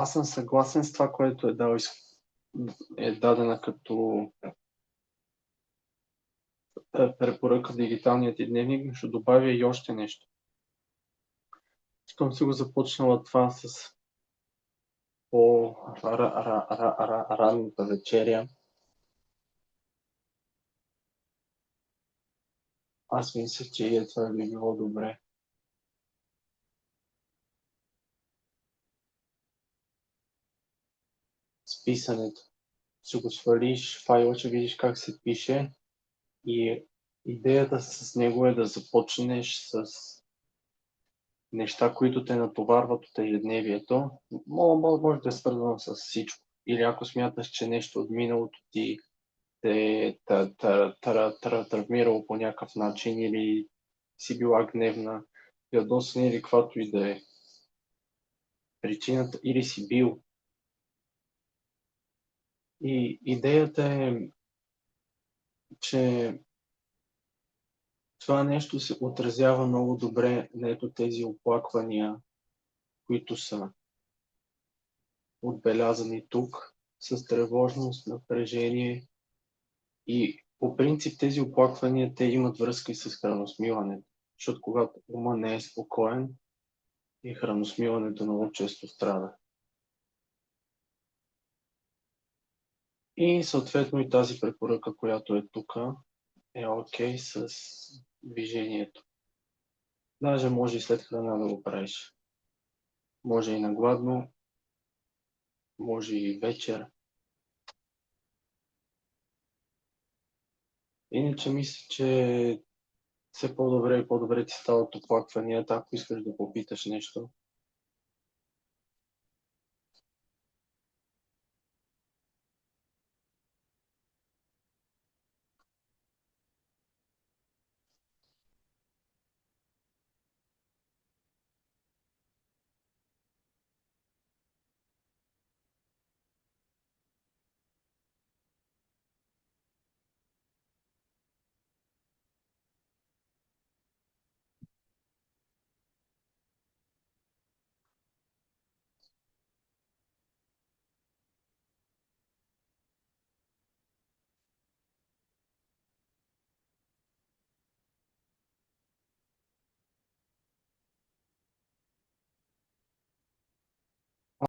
Аз съм съгласен с това, което е дадена като препоръка в дигиталният ти дневник, но ще добавя и още нещо. Щом си го започнала това с по-ранната вечеря, аз мисля, че и това би било добре. С писането. Ще го свалиш файла, ще видиш как се пише и идеята с него е да започнеш с неща, които те натоварват от ежедневието. Може да е свързано с всичко. Или ако смяташ, че нещо от миналото ти те е травмирало по някакъв начин или си била гневна, ядосана или каквато и да е причината, или си бил. И идеята е, че това нещо се отразява много добре на ето тези оплаквания, които са отбелязани тук, с тревожност, напрежение и по принцип тези оплаквания, те имат връзка и с храносмилането, защото когато ума не е спокоен и храносмилането много често страда. И съответно и тази препоръка, която е тук, е окей с движението. Даже може и след храна да го правиш. Може и на гладно, може и вечер. Иначе мисля, че все по-добре и по-добре ти стават оплакванията, ако искаш да попиташ нещо.